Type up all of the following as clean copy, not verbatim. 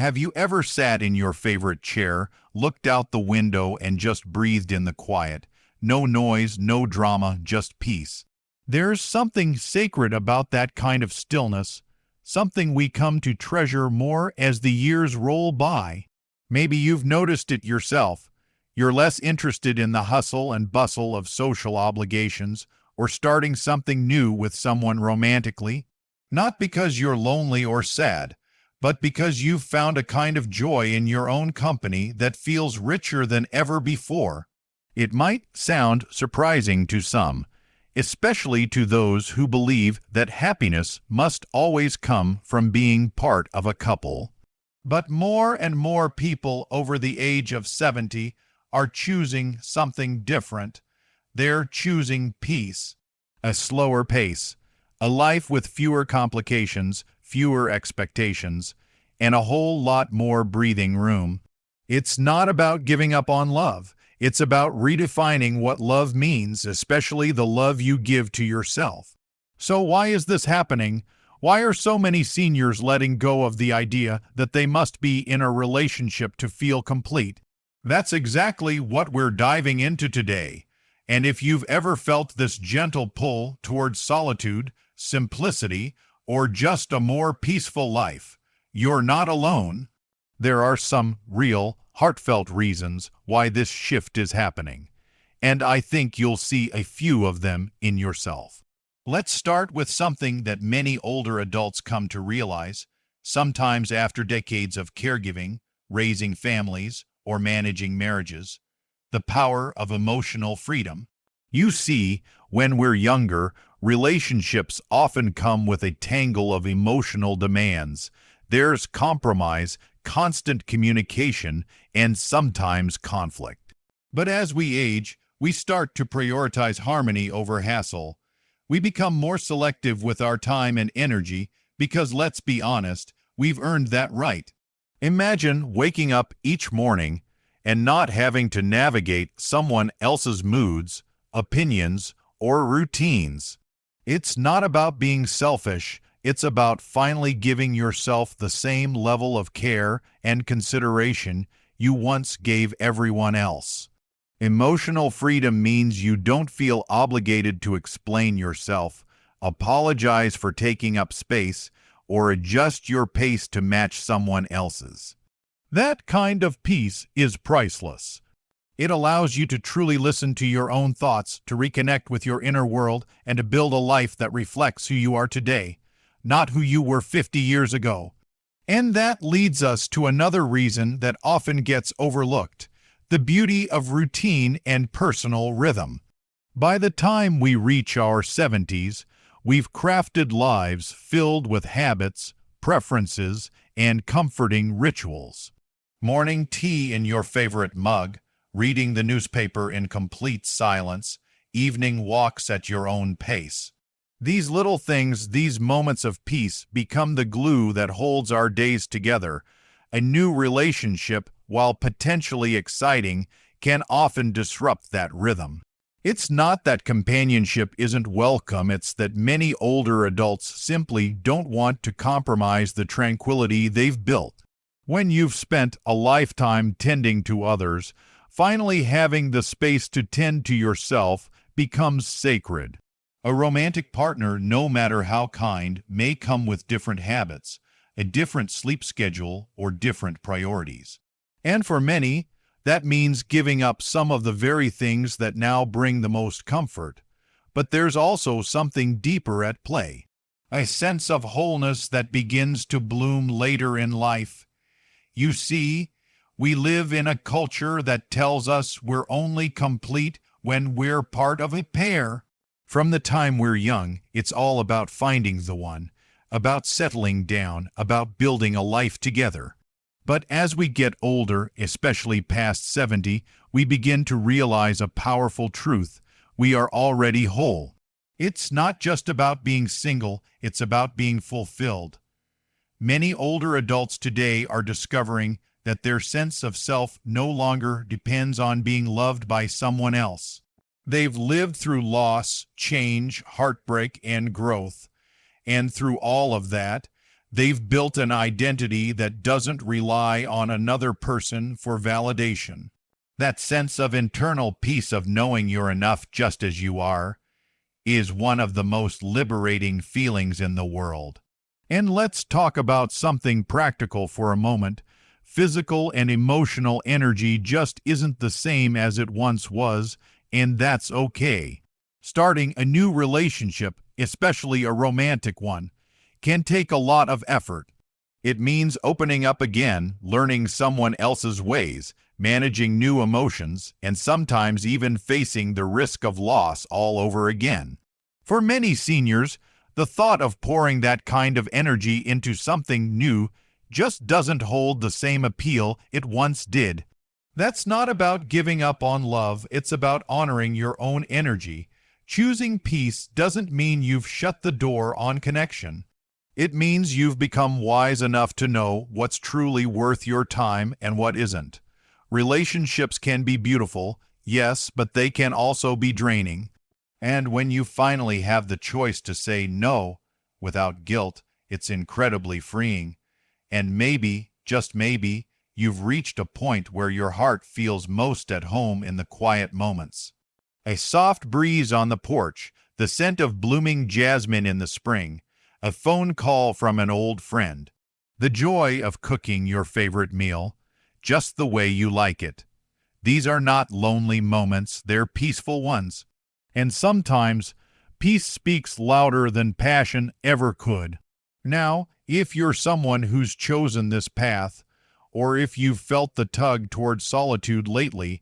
Have you ever sat in your favorite chair, looked out the window, and just breathed in the quiet? No noise, no drama, just peace. There's something sacred about that kind of stillness, something we come to treasure more as the years roll by. Maybe you've noticed it yourself. You're less interested in the hustle and bustle of social obligations or starting something new with someone romantically, not because you're lonely or sad, but because you've found a kind of joy in your own company that feels richer than ever before. It might sound surprising to some, especially to those who believe that happiness must always come from being part of a couple. But more and more people over the age of 70 are choosing something different. They're choosing peace, a slower pace, a life with fewer complications, fewer expectations, and a whole lot more breathing room. It's not about giving up on love. It's about redefining what love means, especially the love you give to yourself. So why is this happening? Why are so many seniors letting go of the idea that they must be in a relationship to feel complete? That's exactly what we're diving into today. And if you've ever felt this gentle pull towards solitude, simplicity, or just a more peaceful life, you're not alone. There are some real, heartfelt reasons why this shift is happening, and I think you'll see a few of them in yourself. Let's start with something that many older adults come to realize, sometimes after decades of caregiving, raising families, or managing marriages: the power of emotional freedom. You see, when we're younger, relationships often come with a tangle of emotional demands. There's compromise, constant communication, and sometimes conflict. But as we age, we start to prioritize harmony over hassle. We become more selective with our time and energy because, let's be honest, we've earned that right. Imagine waking up each morning and not having to navigate someone else's moods, opinions, or routines. It's not about being selfish. It's about finally giving yourself the same level of care and consideration you once gave everyone else. Emotional freedom means you don't feel obligated to explain yourself, apologize for taking up space, or adjust your pace to match someone else's. That kind of peace is priceless. It allows you to truly listen to your own thoughts, to reconnect with your inner world, and to build a life that reflects who you are today, not who you were 50 years ago. And that leads us to another reason that often gets overlooked: the beauty of routine and personal rhythm. By the time we reach our 70s, we've crafted lives filled with habits, preferences, and comforting rituals. Morning tea in your favorite mug, reading the newspaper in complete silence, evening walks at your own pace. These little things, these moments of peace, become the glue that holds our days together. A new relationship, while potentially exciting, can often disrupt that rhythm. It's not that companionship isn't welcome, it's that many older adults simply don't want to compromise the tranquility they've built. When you've spent a lifetime tending to others, finally having the space to tend to yourself becomes sacred. A romantic partner, no matter how kind, may come with different habits, a different sleep schedule, or different priorities. And for many, that means giving up some of the very things that now bring the most comfort. But there's also something deeper at play, a sense of wholeness that begins to bloom later in life. You see, we live in a culture that tells us we're only complete when we're part of a pair. From the time we're young, it's all about finding the one, about settling down, about building a life together. But as we get older, especially past 70, we begin to realize a powerful truth: we are already whole. It's not just about being single, it's about being fulfilled. Many older adults today are discovering that their sense of self no longer depends on being loved by someone else. They've lived through loss, change, heartbreak, and growth. And through all of that, They've built an identity that doesn't rely on another person for validation. That sense of internal peace of knowing you're enough just as you are is one of the most liberating feelings in the world. And let's talk about something practical for a moment. Physical and emotional energy just isn't the same as it once was, and that's okay. Starting a new relationship, especially a romantic one, can take a lot of effort. It means opening up again, learning someone else's ways, managing new emotions, and sometimes even facing the risk of loss all over again. For many seniors, the thought of pouring that kind of energy into something new just doesn't hold the same appeal it once did. That's not about giving up on love, it's about honoring your own energy. Choosing peace doesn't mean you've shut the door on connection. It means you've become wise enough to know what's truly worth your time and what isn't. Relationships can be beautiful, yes, but they can also be draining. And when you finally have the choice to say no without guilt, it's incredibly freeing. And maybe, just maybe, you've reached a point where your heart feels most at home in the quiet moments. A soft breeze on the porch, the scent of blooming jasmine in the spring, a phone call from an old friend, the joy of cooking your favorite meal, just the way you like it. These are not lonely moments, they're peaceful ones. And sometimes, peace speaks louder than passion ever could. Now, if you're someone who's chosen this path, or if you've felt the tug toward solitude lately,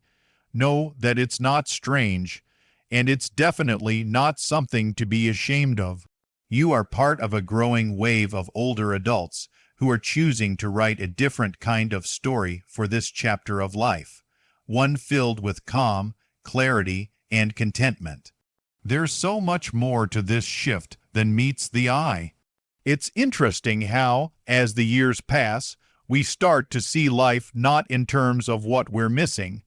know that it's not strange, and it's definitely not something to be ashamed of. You are part of a growing wave of older adults who are choosing to write a different kind of story for this chapter of life, one filled with calm, clarity, and contentment. There's so much more to this shift than meets the eye. It's interesting how, as the years pass, we start to see life not in terms of what we're missing,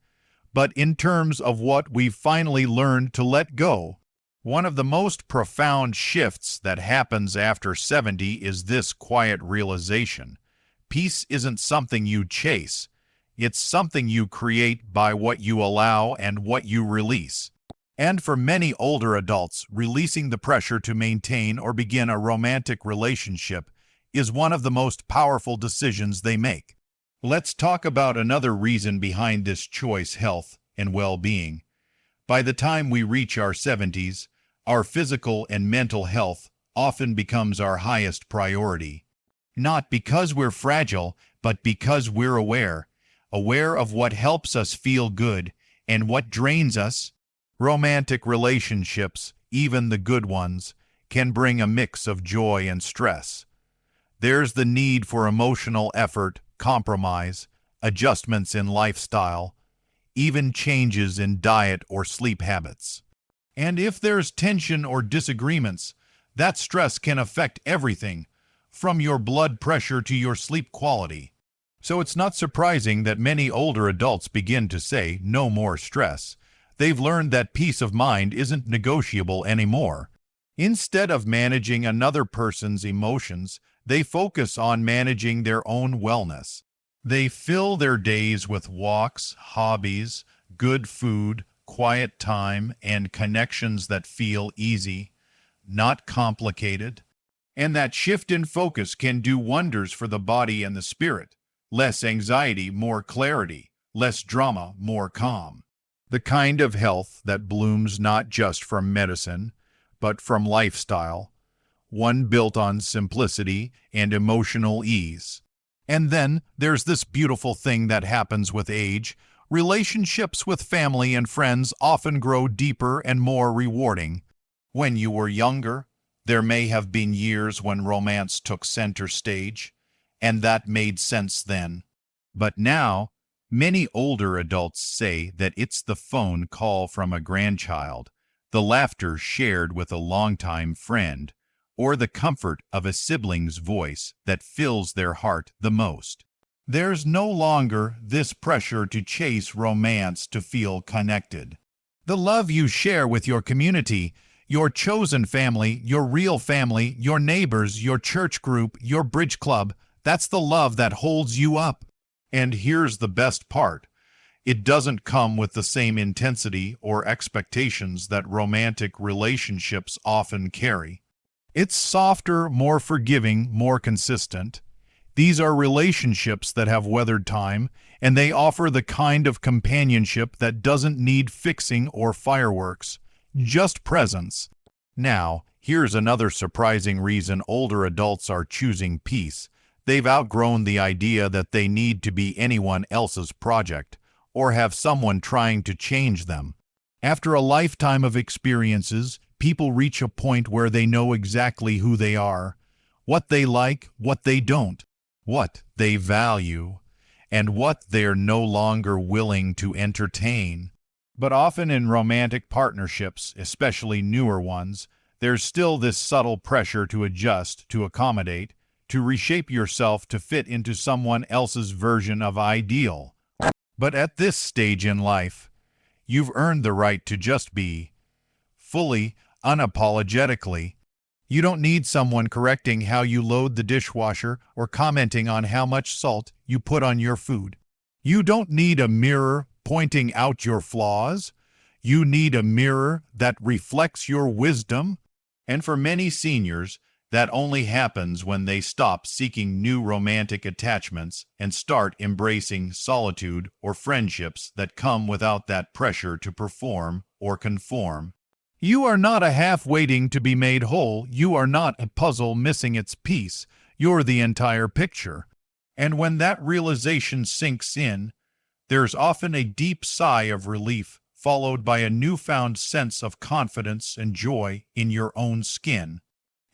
but in terms of what we've finally learned to let go. One of the most profound shifts that happens after 70 is this quiet realization. Peace isn't something you chase. It's something you create by what you allow and what you release. And for many older adults, releasing the pressure to maintain or begin a romantic relationship is one of the most powerful decisions they make. Let's talk about another reason behind this choice: health and well-being. By the time we reach our 70s, our physical and mental health often becomes our highest priority. Not because we're fragile, but because we're aware of what helps us feel good and what drains us. Romantic relationships, even the good ones, can bring a mix of joy and stress. There's the need for emotional effort, compromise, adjustments in lifestyle, even changes in diet or sleep habits. And if there's tension or disagreements, that stress can affect everything, from your blood pressure to your sleep quality. So it's not surprising that many older adults begin to say, no more stress. They've learned that peace of mind isn't negotiable anymore. Instead of managing another person's emotions, they focus on managing their own wellness. They fill their days with walks, hobbies, good food, quiet time, and connections that feel easy, not complicated. And that shift in focus can do wonders for the body and the spirit. Less anxiety, more clarity. Less drama, more calm. The kind of health that blooms not just from medicine, but from lifestyle, one built on simplicity and emotional ease. And then there's this beautiful thing that happens with age. Relationships with family and friends often grow deeper and more rewarding. When you were younger, there may have been years when romance took center stage, and that made sense then. But now, many older adults say that it's the phone call from a grandchild, the laughter shared with a longtime friend, or the comfort of a sibling's voice that fills their heart the most. There's no longer this pressure to chase romance to feel connected. The love you share with your community, Your chosen family, your real family, your neighbors, your church group, your bridge club, that's the love that holds you up. And here's the best part. It doesn't come with the same intensity or expectations that romantic relationships often carry. It's softer, more forgiving, more consistent. These are relationships that have weathered time, and they offer the kind of companionship that doesn't need fixing or fireworks, just presence. Now, here's another surprising reason older adults are choosing peace. They've outgrown the idea that they need to be anyone else's project, or have someone trying to change them. After a lifetime of experiences, people reach a point where they know exactly who they are, what they like, what they don't, what they value, and what they're no longer willing to entertain. But often in romantic partnerships, especially newer ones, there's still this subtle pressure to adjust, to accommodate, to reshape yourself to fit into someone else's version of ideal. But at this stage in life, you've earned the right to just be, fully, unapologetically. You don't need someone correcting how you load the dishwasher or commenting on how much salt you put on your food. You don't need a mirror pointing out your flaws. You need a mirror that reflects your wisdom. And for many seniors, that only happens when they stop seeking new romantic attachments and start embracing solitude or friendships that come without that pressure to perform or conform. You are not a half waiting to be made whole. You are not a puzzle missing its piece. You're the entire picture. And when that realization sinks in, there's often a deep sigh of relief, followed by a newfound sense of confidence and joy in your own skin.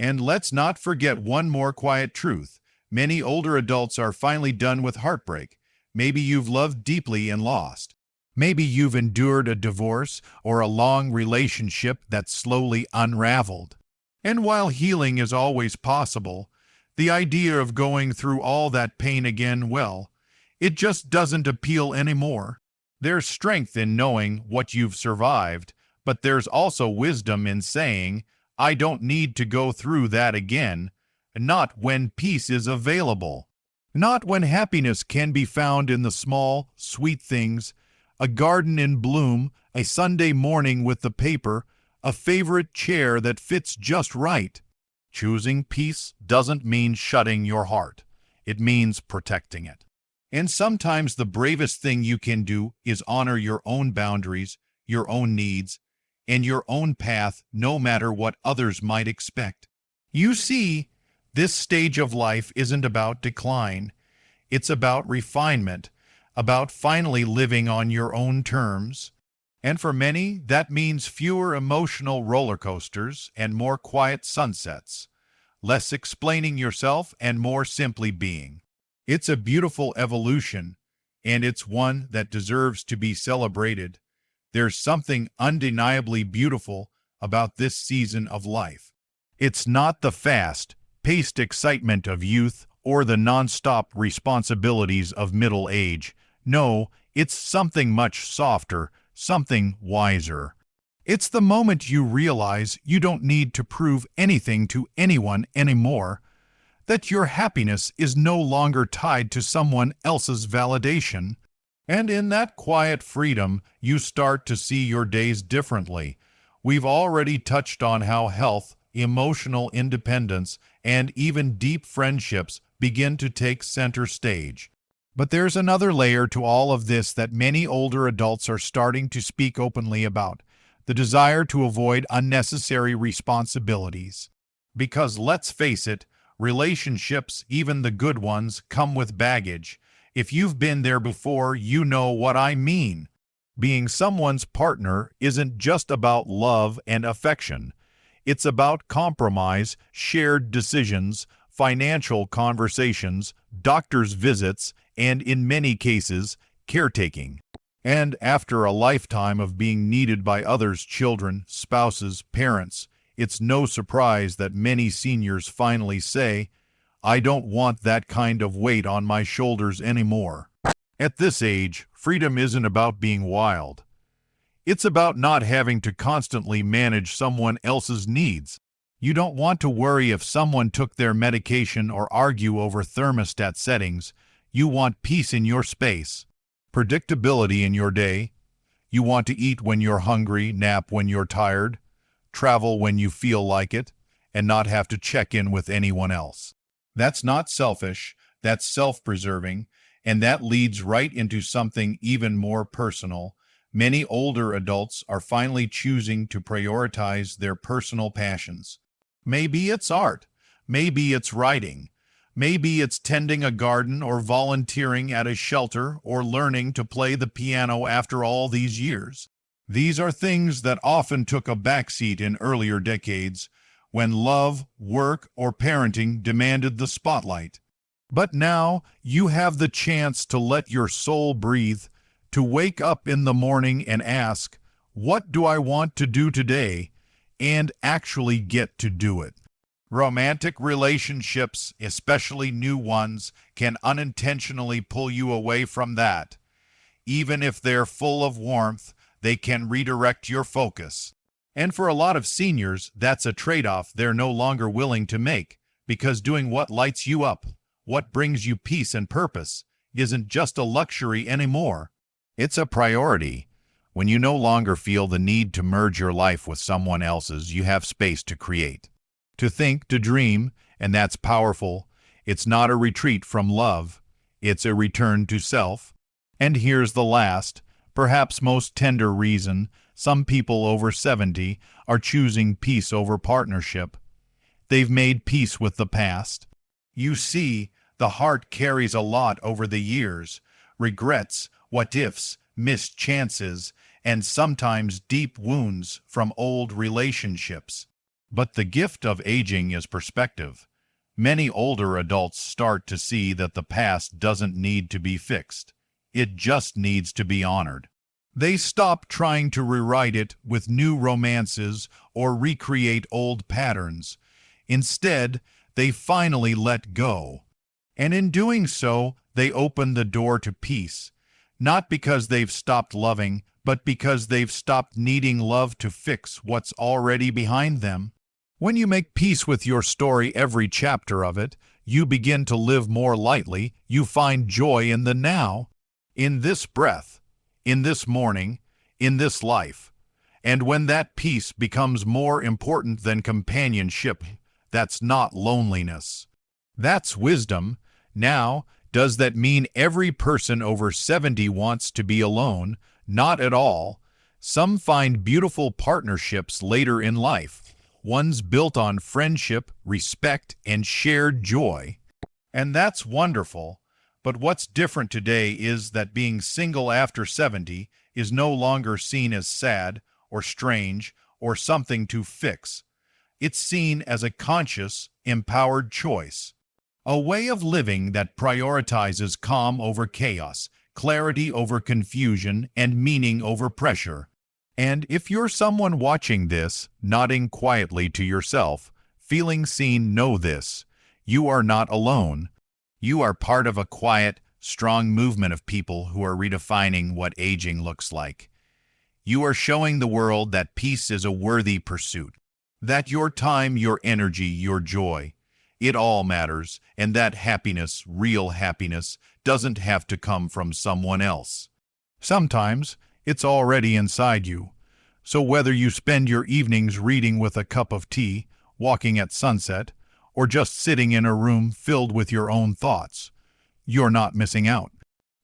And let's not forget one more quiet truth. Many older adults are finally done with heartbreak. Maybe you've loved deeply and lost. Maybe you've endured a divorce or a long relationship that slowly unraveled. And while healing is always possible, the idea of going through all that pain again, well, it just doesn't appeal anymore. There's strength in knowing what you've survived, but there's also wisdom in saying, I don't need to go through that again, not when peace is available, not when happiness can be found in the small, sweet things, a garden in bloom, a Sunday morning with the paper, a favorite chair that fits just right. Choosing peace doesn't mean shutting your heart. It means protecting it. And sometimes the bravest thing you can do is honor your own boundaries, your own needs, and your own path, no matter what others might expect. You see, this stage of life isn't about decline. It's about refinement, about finally living on your own terms. And for many, that means fewer emotional roller coasters and more quiet sunsets, less explaining yourself and more simply being. It's a beautiful evolution, and it's one that deserves to be celebrated. There's something undeniably beautiful about this season of life. It's not the fast-paced excitement of youth or the non-stop responsibilities of middle age. No, it's something much softer, something wiser. It's the moment you realize you don't need to prove anything to anyone anymore, that your happiness is no longer tied to someone else's validation. And in that quiet freedom, you start to see your days differently. We've already touched on how health, emotional independence, and even deep friendships begin to take center stage. But there's another layer to all of this that many older adults are starting to speak openly about: the desire to avoid unnecessary responsibilities. Because let's face it, relationships, even the good ones, come with baggage. If you've been there before, you know what I mean. Being someone's partner isn't just about love and affection. It's about compromise, shared decisions, financial conversations, doctor's visits, and in many cases, caretaking. And after a lifetime of being needed by others, children, spouses, parents, it's no surprise that many seniors finally say, I don't want that kind of weight on my shoulders anymore. At this age, freedom isn't about being wild. It's about not having to constantly manage someone else's needs. You don't want to worry if someone took their medication or argue over thermostat settings. You want peace in your space, predictability in your day. You want to eat when you're hungry, nap when you're tired, travel when you feel like it, and not have to check in with anyone else. That's not selfish, that's self-preserving, and that leads right into something even more personal. Many older adults are finally choosing to prioritize their personal passions. Maybe it's art, maybe it's writing, maybe it's tending a garden or volunteering at a shelter or learning to play the piano after all these years. These are things that often took a backseat in earlier decades when love, work, or parenting demanded the spotlight. But now you have the chance to let your soul breathe, to wake up in the morning and ask, "What do I want to do today?" and actually get to do it. Romantic relationships, especially new ones, can unintentionally pull you away from that. Even if they're full of warmth, they can redirect your focus. And for a lot of seniors, that's a trade-off they're no longer willing to make, because doing what lights you up, what brings you peace and purpose, isn't just a luxury anymore. It's a priority. When you no longer feel the need to merge your life with someone else's, you have space to create, to think, to dream, and that's powerful. It's not a retreat from love. It's a return to self. And here's the last, perhaps most tender reason some people over 70 are choosing peace over partnership. They've made peace with the past. You see, the heart carries a lot over the years, regrets, what-ifs, missed chances, and sometimes deep wounds from old relationships. But the gift of aging is perspective. Many older adults start to see that the past doesn't need to be fixed. It just needs to be honored. They stop trying to rewrite it with new romances or recreate old patterns. Instead, they finally let go. And in doing so, they open the door to peace, not because they've stopped loving, but because they've stopped needing love to fix what's already behind them. When you make peace with your story, every chapter of it, you begin to live more lightly. You find joy in the now, in this breath, in this morning, in this life. And when that peace becomes more important than companionship, that's not loneliness. That's wisdom. Now, does that mean every person over 70 wants to be alone? Not at all. Some find beautiful partnerships later in life, ones built on friendship, respect, and shared joy. And that's wonderful. But what's different today is that being single after 70 is no longer seen as sad or strange or something to fix. It's seen as a conscious, empowered choice. A way of living that prioritizes calm over chaos, clarity over confusion, and meaning over pressure. And if you're someone watching this, nodding quietly to yourself, feeling seen, know this: you are not alone. You are part of a quiet, strong movement of people who are redefining what aging looks like. You are showing the world that peace is a worthy pursuit, that your time, your energy, your joy, it all matters, and that happiness, real happiness, doesn't have to come from someone else. Sometimes it's already inside you. So whether you spend your evenings reading with a cup of tea, walking at sunset, or just sitting in a room filled with your own thoughts, you're not missing out.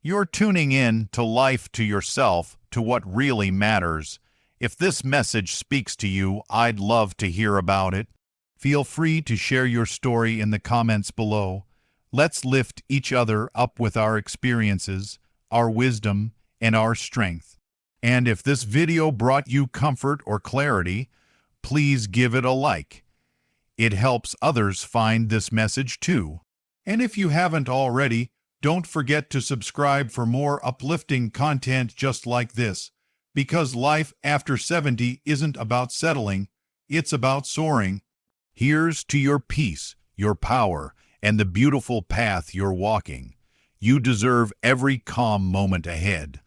You're tuning in to life, to yourself, to what really matters. If this message speaks to you, I'd love to hear about it. Feel free to share your story in the comments below. Let's lift each other up with our experiences, our wisdom, and our strength. And if this video brought you comfort or clarity, please give it a like. It helps others find this message too. And if you haven't already, don't forget to subscribe for more uplifting content just like this, because life after 70 isn't about settling, it's about soaring. Here's to your peace, your power, and the beautiful path you're walking. You deserve every calm moment ahead.